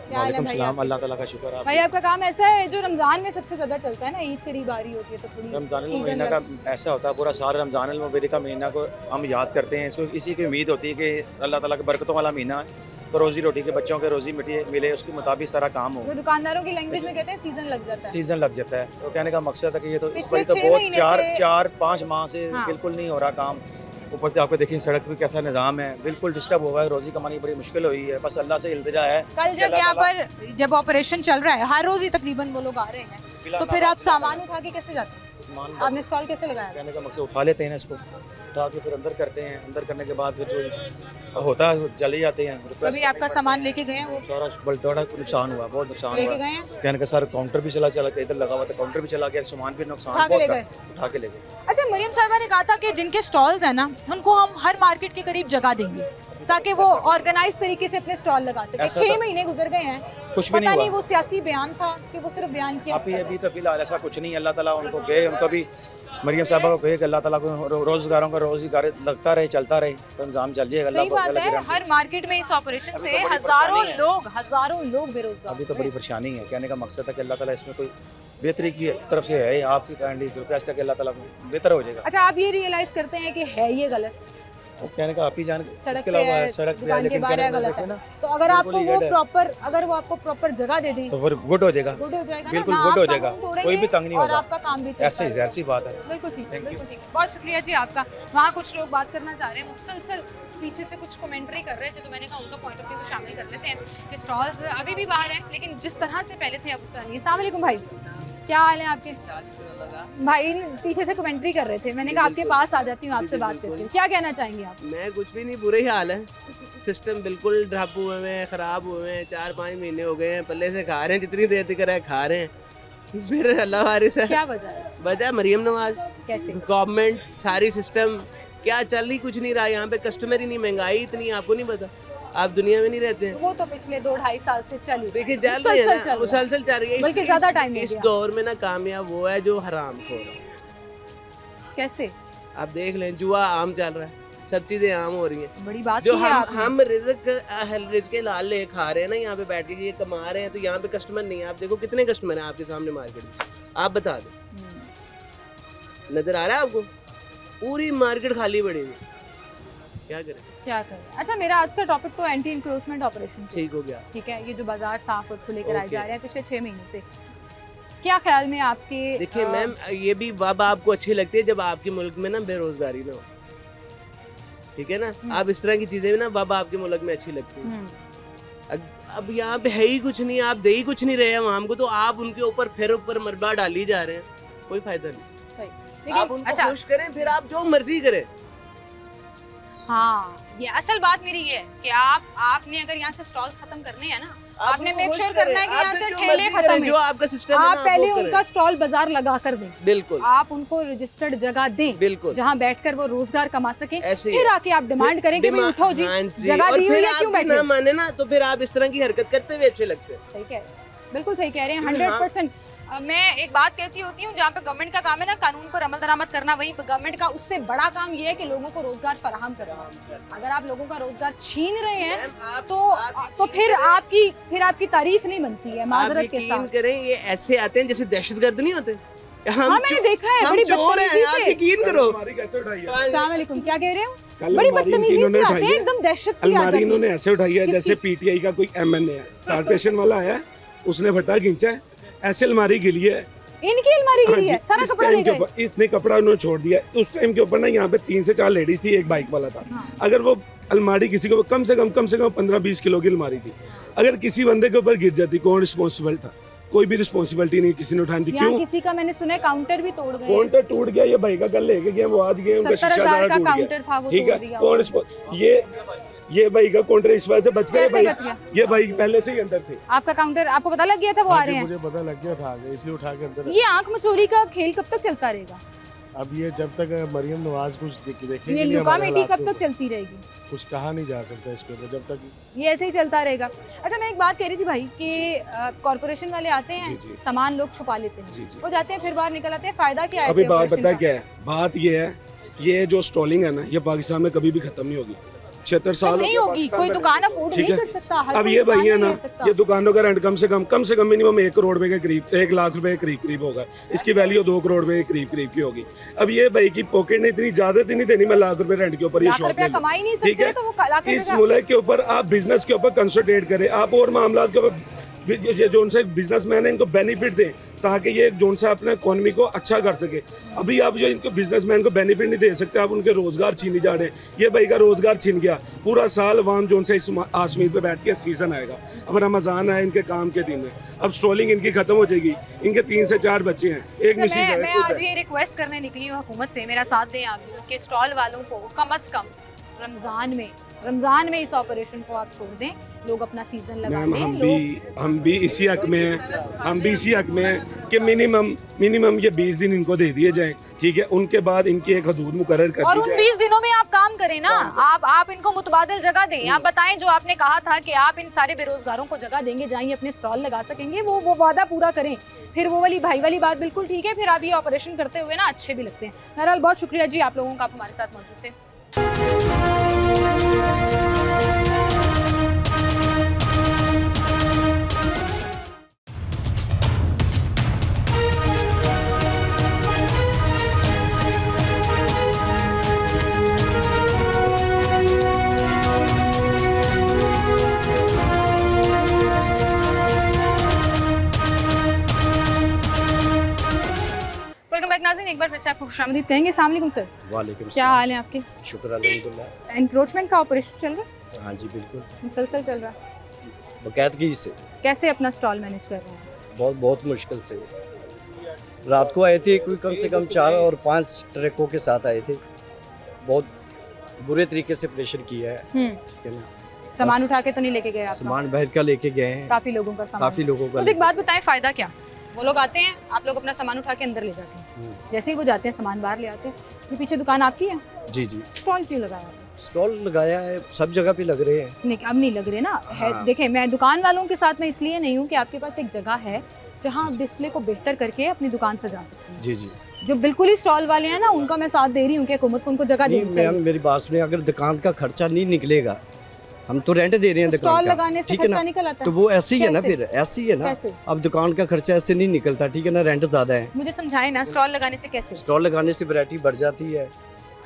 क्या हाल है भाई? अल्लाह ताला का शुक्र है। भाई आपका काम ऐसा है जो रमज़ान में सबसे ज़्यादा चलता है ना, ईद करीब आ रही होती है तो थोड़ी रमज़ान सीज़न महीना लग- का ऐसा होता है, पूरा साल रमज़ान मुबारक का महीना को हम याद करते हैं। इसको इसी की उम्मीद होती है कि अल्लाह ताला के बरकतों वाला महीना है, तो रोज़ी रोटी के बच्चों के रोज़ी मिले, उसके मुताबिक सारा काम हो। जो दुकानदारों की लैंग्वेज में कहते हैं सीजन लग जाता है। सीज़न लग जाता है, तो कहने का मकसद है कि ये तो इस पिछले बार तो 6 बहुत महीने 4-5 माह से हाँ। बिल्कुल नहीं हो रहा काम। ऊपर से आपको देखिए सड़क पे कैसा निज़ाम है, बिल्कुल डिस्टर्ब हुआ है, रोज़ी कमानी बड़ी मुश्किल हुई है। बस अल्लाह से इल्तिजा है। कल जब यहाँ पर जब ऑपरेशन चल रहा है, हर रोज ही तकरीबन वो लोग आ रहे हैं, तो फिर आप सामान उठा के कैसे जाते हैं? आपने स्टॉल कैसे लगाया? कहने का मकसद उठा लेते हैं इसको, उठा के फिर अंदर करते हैं, अंदर करने के बाद फिर जो होता है चले जाते हैं। कभी आपका सामान लेके गए हैं वो? सारा बड़ा नुकसान हुआ, बहुत नुकसान लेके हुआ। गए हैं? कहने का सर काउंटर भी चला के इधर लगा हुआ था, काउंटर भी चला गया, सामान भी नुकसान उठा के ले बहुत गए? था, उठा के ले गए। अच्छा, मरियम साहिबा ने कहा था कि जिनके स्टॉल्स हैं ना, उनको हम हर मार्केट के करीब जगह देंगे ताकि वो ऑर्गेनाइज तरीके से अपने स्टॉल लगा सके। ऐसा 6 तो- महीने गुजर गए हैं, कुछ भी पता नहीं नहीं हुआ। वो सियासी बयान था कि वो सिर्फ बयान किया। अभी तो फिलहाल ऐसा कुछ नहीं। अल्लाह ताला उनको कहे, उनको भी मरियम साहबा को कहे कि अल्लाह ताला को रोजगारों का रोजगार लगता रहे, चलता रहे, तो इंतजाम चल जाएगा। सही बात है, हर मार्केट में इस ऑपरेशन अभी से तो बड़ी हजारों परेशानी है। लोग बेरोजगार अभी तो हुए। बड़ी परेशानी है। कहने का मकसद है कि अल्लाह ताला इसमें कोई बेहतरी की तरफ से है, आपकी काइंडली रिक्वेस्ट है कि अल्लाह ताला को बेहतर हो जाएगा। अच्छा, आप ये रियलाइज करते हैं कि है ये गलत, वो कहने का आप ही जान, सड़क इसके पे अलावा है, सड़क पे है, दुकान के लेकिन बाहर कहने है, का गलत देखो है। ना, तो अगर आपको बिल्कुल वो ये है। प्रॉपर अगर वो आपको प्रॉपर जगह दे दें तो फिर गुड हो जाएगा, गुड हो जाएगा ना, बिल्कुल ना गुड आप हो कानून जाएगा, तोड़ेंगे कोई भी तंग नहीं और होगा। आपका काम भी चलता ऐसे ही ज़ाहिर सी बात है। बिल्कुल ठीक, Thank you. बिल्कुल ठीक। बहुत शुक्रिया जी आपका। वहाँ कुछ लोग बात करना चाह रहे हैं, मुसलसल पीछे से कुछ कमेंट्री कर रहे थे, तो मैंने कहा उनका पॉइंट ऑफ व्यू शामिल कर लेते हैं कि स्टॉल्स अभी भी बाहर हैं, लेकिन जिस तरह से पहले थे अब उस तरह नहीं। अस्सलाम वालेकुम भाई, क्या हाल है आपके? भाई पीछे से कमेंट्री कर रहे थे, मैंने कहा आपके पास आ जाती हूँ, आपसे बात करती हूँ। क्या कहना चाहेंगे आप? मैं कुछ भी नहीं, बुरे ही हाल है, सिस्टम बिल्कुल ड्रप हुए हैं, ख़राब हुए हैं। 4-5 महीने हो गए हैं, पल्ले से खा रहे हैं, जितनी देर तक रहे खा रहे हैं। फिर अल्लाह वारिस है। क्या वजह है? वजह मरियम नवाज, कैसे गवर्नमेंट, सारी सिस्टम क्या चल ही कुछ नहीं रहा। यहाँ पे कस्टमर ही नहीं, महंगाई इतनी, आपको नहीं पता, आप दुनिया में नहीं रहते हैं। वो तो पिछले 2-2.5 साल से चल रही, देखिए चल रही है ना, मुसलसल चल रही है। बल्कि ज़्यादा टाइम इस दौर में ना कामयाब वो है जो हराम खोर है। कैसे? आप देख लें, जुआ आम चल रहा है, सब चीजें आम हो रही हैं। बड़ी बात जो की है हम रिज़्क़ के लाल ले खा रहे हैं ना, यहाँ पे बैठ के ये कमा रहे हैं, तो यहाँ पे कस्टमर नहीं है। आप देखो कितने कस्टमर हैं आपके सामने मार्केट में, आप बता दो, नजर आ रहा है आपको? पूरी मार्केट खाली पड़ी हुई, क्या करें? अच्छा, मेरा आज का टॉपिक तो एंटी इंक्रोचमेंट ऑपरेशन ठीक हो गया। ठीक है, ये जो बाजार साफ और खुले कराए जा रहे हैं पिछले 6 महीने से, क्या ख्याल में आपके? देखिए मैम, ये भी बाबा आपको अच्छी लगती है जब आपके मुल्क में ना बेरोजगारी ना हो, ठीक है ना। आप इस तरह की चीजें ना बाबा आपके मुल्क में अच्छी लगती है। अब यहाँ पे है ही कुछ नहीं, आप दे ही कुछ नहीं रहे हैं हमको, तो आप उनके ऊपर फिर मरबा डाली जा रहे हैं, कोई फायदा नहीं। आप उनको खुश करें, फिर आप जो मर्जी करें। हाँ, ये असल बात मेरी ये है कि आपने अगर यहाँ से स्टॉल्स खत्म करने हैं ना, आपने मेक श्योर करना है कि यहाँ से ठेले खत्म हैं। जो आपका सिस्टम है आप पहले उनका स्टॉल बाजार लगा कर दें, बिल्कुल। आप उनको रजिस्टर्ड जगह दें, बिल्कुल, जहाँ बैठकर वो रोजगार कमा सके। फिर आके आप डिमांड करें कि भाई उठो जी, जगह दी हुई है, क्यों बैठे? ना माने ना, तो फिर आप इस तरह की हरकत करते हुए अच्छे लगते हैं। सही कह रहे हैं, बिल्कुल सही कह रहे हैं, 100%। मैं एक बात कहती होती हूँ, जहाँ पे गवर्नमेंट का काम है ना कानून पर अमल दरामद करना, वहीं पर गवर्नमेंट का उससे बड़ा काम ये है कि लोगों को रोजगार फराहम करना। अगर आप लोगों का रोजगार छीन रहे हैं तो फिर आपकी तारीफ नहीं बनती है, माजरत के साथ। करें, ये ऐसे आते हैं जैसे दहशतगर्द नहीं होते। हाँ, मैंने देखा है, बड़ी बदतमीजी से। आप यकीन करो। अस्सलाम वालेकुम, क्या कह रहे हो? बड़ी बदतमीजी से आते हैं, एकदम दहशत सी अलमारी इन्होंने ऐसे उठाई है जैसे पीटीआई का कोई एमएनए है, कारपोरेशन वाला है, उसने भट्टा खींचा है, ऐसे अलमारी के लिए, इनकी अलमारी के लिए सारा कपड़ा ले गए। इसने कपड़ा उन्होंने छोड़ दिया। उस टाइम के ऊपर ना यहाँ पे 3 से 4 लेडीज थी, एक बाइक वाला था। अगर वो अलमारी किसी को कम से कम 15-20 किलो की अलमारी थी, अगर किसी बंदे के ऊपर गिर जाती, कौन रिस्पॉन्सिबल था? कोई भी रिस्पॉन्सिबिलिटी नहीं, किसी ने उठाई थी। क्यों? किसी का मैंने सुना है काउंटर भी तोड़ गए। काउंटर टूट गया, ये भाई का कल लेके गए, वो आज गए, उनका शीशा दार टूट गया, ठीक है। कौन ये भाई का काउंटर इस वजह से बच गया, भाई ये भाई पहले से ही अंदर थे। आपका काउंटर आपको पता लग गया था वो आ रहे हैं? मुझे पता लग गया था, इसलिए उठा के अंदर। ये आंख मचोरी का खेल कब तक चलता रहेगा? अब ये जब तक मरियम नवाज कुछ देखेगी, ये लुकामिटी कब तक चलती रहेगी? कुछ कहा नहीं जा सकता इसके ऊपर, जब तक ये ऐसे ही चलता रहेगा। अच्छा, मैं एक बात कह रही थी भाई कि कॉर्पोरेशन वाले आते हैं, सामान लोग छुपा लेते हैं, वो जाते हैं, फिर बाहर निकल आते हैं, फायदा क्या है? अभी बात पता क्या है? बात ये है, ये जो स्टॉलिंग है ना, ये पाकिस्तान में कभी भी खत्म नहीं होगी। 76 साल नहीं होगी, कोई दुकान अफोर्ड नहीं कर सकता। अब ये भाई है ना, ये दुकानों का रेंट कम से कम मिनिमम 1 करोड़ रुपए के करीब, 1 लाख रुपए के करीब होगा। इसकी वैल्यू 2 करोड़ रुपए के करीब की होगी। अब ये भाई की पॉकेट ने इतनी ज्यादा नहीं देनी, मैं लाख रुपए रेंट के ऊपर ये शॉप ले, ठीक है। इस मुल्क के ऊपर आप बिजनेस के ऊपर कंसंट्रेट करें, आप और मामला के ऊपर जो उनसे बिजनेसमैन है इनको बेनिफिट दें, ताकि ये जो उनसे अपने इकोनॉमी को अच्छा कर सके। अभी आप जो इनको बिजनेसमैन को बेनिफिट नहीं दे सकते, आप उनके रोजगार छीनी जा रहे हैं। ये भाई का रोजगार छीन गया, पूरा साल अवाम जो उनसे इस आसमीर पे बैठ के सीजन आएगा, अब रमजान है, इनके काम के दिन है, अब स्ट्रोलिंग इनकी खत्म हो जाएगी। इनके 3 से 4 बच्चे हैं, एक मिसिंग है। मैं आज ये रिक्वेस्ट करने निकली हूँ हुकूमत से, मेरा साथ दें आप लोग, कि स्टॉल वालों को कम से कम रमजान में इस ऑपरेशन को आप छोड़ दें, लोग अपना सीजन लगा लें। हम भी इसी हक में हैं, कि मिनिमम ये 20 दिन इनको दे दिए जाएं, ठीक है। उनके बाद इनकी एक हदूद मुकर्रर कर दी जाए, और उन 20 दिनों में आप काम करें ना, आप इनको मुतबादिल जगह दें। आप बताएं, जो आपने कहा था कि आप इन सारे बेरोजगारों को जगह देंगे जहाँ ये अपने स्टॉल लगा सकेंगे, वो वादा पूरा करें। फिर वो वाली भाई वाली बात बिल्कुल ठीक है, फिर आप ये ऑपरेशन करते हुए ना अच्छे भी लगते हैं। बहरहाल बहुत शुक्रिया जी आप लोगों का, आप हमारे साथ मौजूद थे। नाज़रीन एक बार फिर से आपको खुशामदीद कहेंगे। अस्सलाम वालेकुम सर। वालेकुम क्या हाल है आपके? शुक्र अल्हम्दुलिल्लाह। एनक्रोचमेंट का ऑपरेशन चल रहा है? हाँ जी बिल्कुल मुसलसल चल रहा है। बाकायदगी से। कैसे अपना स्टॉल मैनेज कर रहे हैं? बहुत मुश्किल से। रात को आए थे कोई कम से कम 4 और 5 ट्रकों के साथ आए थे। बहुत बुरे तरीके से प्रेशर किया है, ठीक है ना। सामान उठा के तो नहीं लेके गए आप? सामान बाहर का लेके गए हैं, काफी लोगों का सामान। काफी लोगों का। तो एक बात बताएं, फायदा क्या? वो लोग आते हैं, आप लोग अपना सामान उठा के अंदर ले जाते हैं, जैसे ही वो जाते हैं सामान बाहर ले आते हैं। ये पीछे दुकान आपकी है? जी जी। स्टॉल क्यों लगाया आपने? स्टॉल लगाया है, सब जगह पे लग रहे हैं। नहीं अब नहीं लग रहे ना। हाँ। देखें, मैं दुकान वालों के साथ में इसलिए नहीं हूँ कि आपके पास एक जगह है जहाँ आप डिस्प्ले को बेहतर करके अपनी दुकान सजा सकते हैं। जी जी। जो बिल्कुल ही स्टॉल वाले हैं ना, उनका मैं साथ दे रही हूँ कि हुकूमत को उनको जगह देनी चाहिए। मेरी बात सुनिए, अगर दुकान का खर्चा नहीं निकलेगा, हम तो रेंट दे रहे हैं दुकान का, लगाने से ठीक है ना, खर्चा निकल आता है। तो वो ऐसे ही है ना, फिर ऐसे ही है ना। अब दुकान का खर्चा ऐसे नहीं निकलता, ठीक है ना, रेंट ज्यादा है। मुझे समझाए ना, स्टॉल लगाने से कैसे? स्टॉल लगाने से वैरायटी बढ़ जाती है,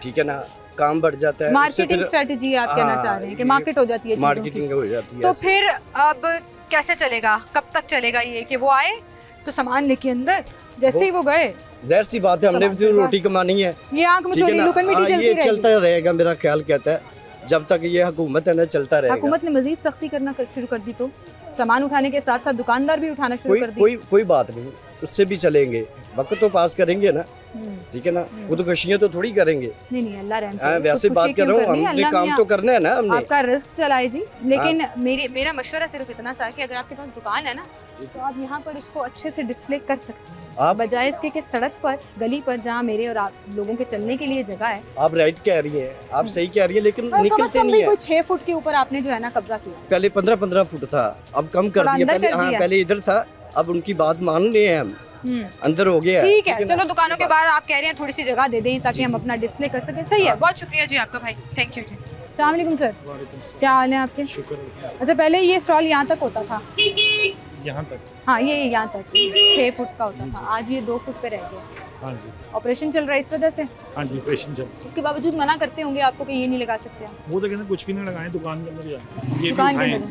ठीक है ना, काम बढ़ जाता है। मार्केटिंग स्ट्रेटजी आप कहना चाह रहे हैं कि मार्केट हो जाती है, मार्केटिंग हो जाती है। तो फिर अब कैसे चलेगा, कब तक चलेगा ये कि वो आए तो सामान लेके अंदर, जैसे ही वो गए? ज़ाहिर सी बात है, हमने भी तो रोटी कमानी है, ये आंख में चोरी लुकन मिटी चलती ये चलता रहेगा, मेरा ख्याल कहता है। जब तक ये हुकूमत है ना, चलता रहेगा। हुकूमत ने मजीद सख्ती करना शुरू कर दी तो सामान उठाने के साथ साथ दुकानदार भी उठाना शुरू कर दी। कोई बात नहीं, उससे भी चलेंगे, वक्त तो पास करेंगे ना, ठीक है ना, खुदकुशियाँ तो थोड़ी करेंगे। नहीं अल्लाह रहम करे। वैसे बात कर रहा हूँ, हमने काम तो करना है ना, हमने आपका रिस्क चलाए जी। लेकिन मेरा मशवरा सिर्फ इतना सा कि अगर आपके पास दुकान है ना, तो आप यहाँ पर उसको अच्छे से डिस्प्ले कर सकते हैं, आप बजाय इसके कि सड़क पर, गली पर, जहाँ मेरे और आप लोगों के चलने के लिए जगह है। आप राइट कह रही हैं, आप सही कह रही हैं, लेकिन निकलते नहीं है। 6 फुट के ऊपर आपने जो है ना कब्जा किया। पहले 15-15 फुट था, अब कम कर दिया। पहले हाँ, पहले इधर था, अब उनकी बात मान रहे हैं हम, अंदर हो गया। ठीक है, चलो दुकानों के बाहर आप कह रहे हैं थोड़ी सी जगह दे दें ताकि हम अपना डिस्प्ले कर सकें। सही है, बहुत शुक्रिया जी आपका भाई, थैंक यू जी। अस्सलाम वालेकुम सर। क्या हाल है आपके? शुक्र। अच्छा, पहले ये स्टॉल यहाँ तक होता था? यहाँ तक? हाँ, ये यहाँ तक 6 फुट का होता था, आज ये 2 फुट पे रह गया। हाँ जी। ऑपरेशन चल रहा है इस वजह से? हाँ जी, ऑपरेशन चल। इसके बावजूद मना करते होंगे आपको कि ये नहीं लगा सकते आप? वो तो कहते कुछ भी नहीं लगाए, दुकान के अंदर जाए, ये भी उठाएं,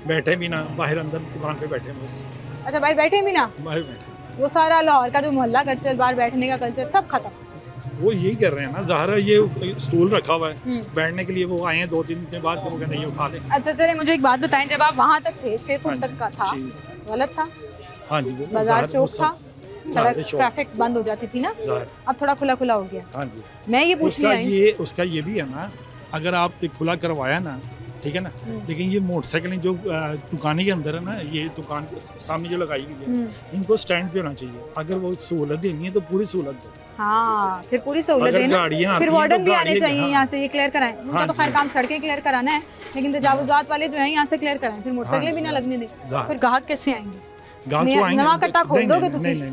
बैठे भी ना, बाहर अंदर दुकान पे बैठे बस। अच्छा, बाहर बैठे भी ना? बाहर बैठे। वो सारा लाहौर का जो मोहल्ला कल्चर, बाहर बैठने का कल्चर सब खत्म। वो यही कर रहे हैं ना, ज़ाहिर है, ये स्टूल रखा हुआ है बैठने के लिए, वो आए हैं 2-3 दिन के बाद, वो कहते हैं ये उठा लें। अच्छा चले, मुझे एक बात बताएं, जब आप वहाँ तक थे 6 फुट तक का था, गलत था? हाँ जी, बाजार चौक था, सड़क ट्रैफिक बंद हो जाती थी ना, अब थोड़ा खुला खुला हो गया। हाँ जी। मैं ये पूछने आई हूं, उसका ये भी है ना, अगर आप खुला करवाया ना, ठीक है ना, लेकिन ये मोटरसाइकिलें जो दुकान के अंदर है ना, ये दुकान सामने जो लगाई हुई है, इनको स्टैंड पे होना चाहिए। अगर वो सहूलत देनी है तो पूरी सहूलत दो। हाँ, फिर पूरी सहूलत देना, फिर वार्डन भी आने चाहिए यहाँ से, ये क्लियर कराएं। उनका तो खैर काम सड़कें क्लियर कराना है, लेकिन तजावुजात वाले जो है यहाँ से क्लियर कराएं, फिर मोटरसाइकिलें भी ना लगने दें। फिर ग्राहक कैसे आएंगे? गाहक तो आएंगे, नवा कट्टा खोल दोगे तो? नहीं,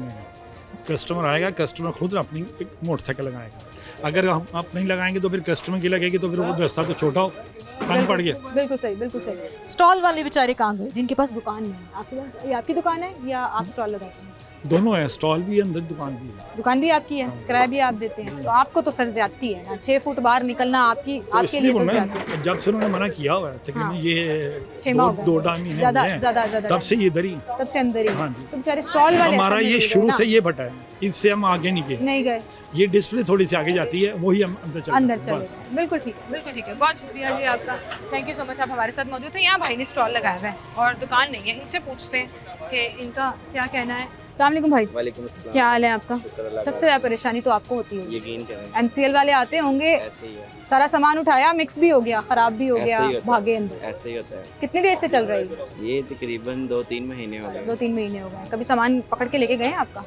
कस्टमर आएगा, कस्टमर खुद अपनी मोटरसाइकिल लगाएगा। अगर हम आप नहीं लगाएंगे तो फिर कस्टमर की लगेगी, तो फिर वो रास्ता तो छोटा हो, तंग पड़ गया। बिल्कुल सही, बिल्कुल सही। स्टॉल वाले बेचारे कहाँ गए जिनके पास दुकान नहीं है? आपके पास, ये आपकी दुकान है या आप स्टॉल लगाते हैं? दोनों है, स्टॉल भी है, अंदर दुकान भी है। दुकान भी आपकी है, किराया भी आप देते हैं, तो आपको तो सर ज्यादती है ना, 6 फुट बाहर निकलना आपकी, तो आपके लिए तो ज्यादती है। जब से उन्होंने मना किया हुआ है, तकरीबन ये 2 महीने ज्यादा तब से ये इधर ही, तब से अंदर ही। हाँ जी। तो बेचारे स्टॉल वाले, हमारा ये शुरू से ये फटा है, इससे हम आगे नहीं गए। ये डिस्प्ले थोड़ी सी आगे जाती है, वही हम अंदर चले। बिल्कुल ठीक है, बिल्कुल ठीक है, बहुत शुक्रिया जी आपका, थैंक यू सो मच। आप हमारे साथ मौजूद हैं। यहाँ भाई ने स्टॉल लगाया हुआ है और दुकान नहीं है, इनसे पूछते हैं कि इनका क्या कहना है। अस्सलाम वालेकुम भाई। वालेकुम अस्सलाम। क्या हाल है आपका? सबसे ज़्यादा परेशानी तो आपको होती है, यकीन करें। MCL वाले आते होंगे, ऐसे ही है, सारा सामान उठाया, मिक्स भी हो गया, खराब भी हो गया, भागे अंदर। ऐसे ही होता है। कितनी देर से चल रही है ये? तकरीबन 2-3 महीने हो गए। 2-3 महीने हो गए। कभी सामान पकड़ के लेके गए हैं आपका?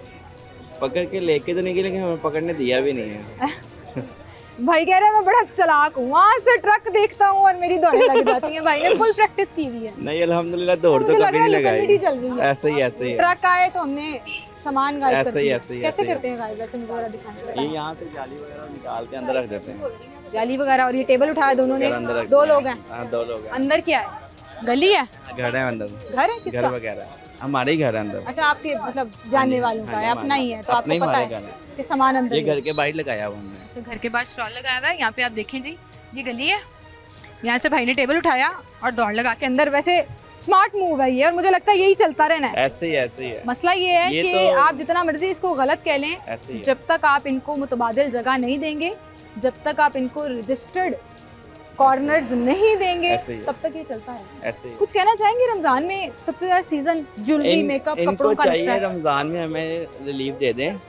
पकड़ के लेके तो नहीं गए, लेकिन हमें पकड़ने दिया भी नहीं है। भाई कह रहे हैं मैं बड़ा चालाक हूँ, वहाँ से ट्रक देखता हूँ और मेरी दौड़ें लग जाती हैं। भाई ने फुल प्रैक्टिस की हुई है। नहीं, अल्हम्दुलिल्लाह दौड़ तो कभी नहीं लगाई। ऐसे ही है। ट्रक आए तो हमने सामान गायब कर दिया। ऐसे ही कैसे करते हैं गायब? वैसे मुझे जरा दिखाएं। ये यहाँ से जाली वगैरह निकाल के अंदर रख देते हैं। जाली वगैरह। और ये टेबल उठाया दोनों ने? 2 लोग हैं। हाँ, 2 लोग हैं। अंदर क्या है? गली है? घर है अंदर। घर है? किसका? घर वगैरह हमारे ही घर है अंदर। अच्छा, आपके मतलब जानने वालों का है, अपना ही है, तो आपको पता है कि सामान अंदर। ये घर के बाहर लगाया हुआ हमने। तो घर के बाहर स्टॉल लगाया हुआ है। यहाँ पे आप देखें जी, ये गली है, यहाँ से भाई ने टेबल उठाया और दौड़ लगा के अंदर। वैसे स्मार्ट मूव है ये, और मुझे लगता है यही चलता रहना है। ऐसे ही है। मसला ये है कि तो आप जितना मर्जी इसको गलत कह लें, जब तक आप इनको मुतबादिल जगह नहीं देंगे, जब तक आप इनको रजिस्टर्ड कॉर्नर्स नहीं देंगे, तब तक ये चलता है। ऐसे ही कुछ कहना चाहेंगे? रमजान में सबसे ज्यादा सीजन ज्वेलरी, मेकअप, कपड़ों का चाहिए। रमजान में हमें रिलीफ दे दें,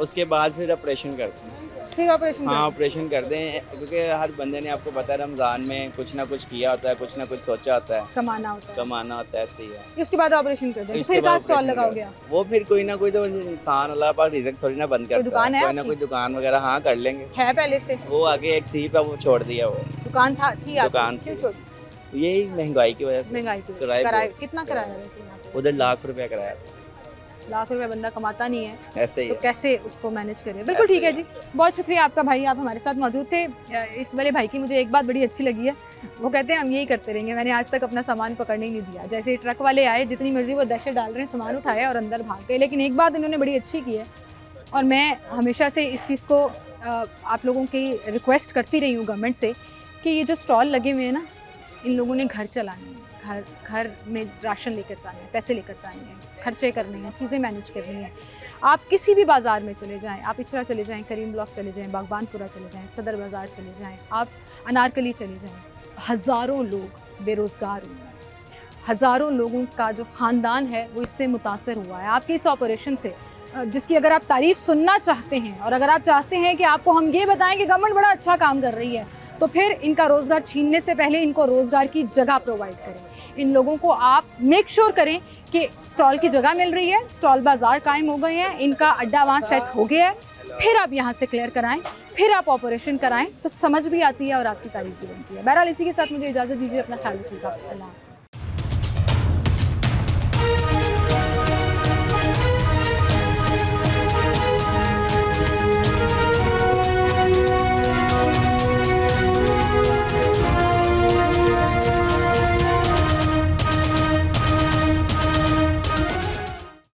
उसके बाद फिर ऑपरेशन करते हैं। फिर ऑपरेशन? हाँ, ऑपरेशन कर दें, क्योंकि हर बंदे ने, आपको पता है, रमजान में कुछ ना कुछ किया होता है, कुछ ना कुछ सोचा होता है, कमाना होता है, ऐसे ही है। उसके बाद ऑपरेशन कर दें, फिर कहाँ स्टॉल लगाओगे? वो फिर कोई ना कोई तो इंसान, अल्लाह पाक रिज़्क थोड़ी ना बंद करता है, कोई ना कोई दुकान वगैरह हाँ कर लेंगे। है पहले से? वो आगे एक थी, पर वो छोड़ दिया। वो दुकान थी, दुकान क्यों छोड़ी? यही महंगाई की वजह से। महंगाई की किराया कितना किराया है वैसे यहाँ पे? उधर ₹1,00,000 किराया। ₹1,00,000 बंदा कमाता नहीं है, ऐसे ही तो कैसे उसको मैनेज करें? बिल्कुल ठीक है जी, बहुत शुक्रिया आपका भाई, आप हमारे साथ मौजूद थे। इस वाले भाई की मुझे एक बात बड़ी अच्छी लगी है, वो कहते हैं हम यही करते रहेंगे, मैंने आज तक अपना सामान पकड़ने ही नहीं दिया। जैसे ट्रक वाले आए, जितनी मर्जी वो दहशत डाल रहे हैं, सामान उठाया और अंदर भाग गए। लेकिन एक बात इन्होंने बड़ी अच्छी की है, और मैं हमेशा से इस चीज़ को आप लोगों की रिक्वेस्ट करती रही हूँ गवर्नमेंट से, कि ये जो स्टॉल लगे हुए हैं ना, इन लोगों ने घर चलाने हैं, घर में राशन लेकर जाना है, पैसे लेकर जाने हैं, खर्चे करने हैं, चीज़ें मैनेज करनी है। आप किसी भी बाज़ार में चले जाएं, आप इचरा चले जाएं, करीम ब्लॉक चले जाएं, बागबानपुरा चले जाएं, सदर बाज़ार चले जाएं, आप अनारकली चले जाएं, हज़ारों लोग बेरोज़गार हुए हैं, हज़ारों लोगों का जो ख़ानदान है वो इससे मुतासर हुआ है आपके इस ऑपरेशन से, जिसकी अगर आप तारीफ़ सुनना चाहते हैं, और अगर आप चाहते हैं कि आपको हम ये बताएं कि गवर्नमेंट बड़ा अच्छा काम कर रही है, तो फिर इनका रोज़गार छीनने से पहले इनको रोज़गार की जगह प्रोवाइड करें। इन लोगों को आप मेक श्योर करें कि स्टॉल की जगह मिल रही है, स्टॉल बाज़ार कायम हो गए हैं, इनका अड्डा वहाँ सेट हो गया है, फिर आप यहाँ से क्लियर कराएं, फिर आप ऑपरेशन कराएं, तो समझ भी आती है और आपकी तारीफ भी बनती है। बहरहाल इसी के साथ मुझे इजाज़त दीजिए, अपना ख्याल रखिएगा। अल्लाह।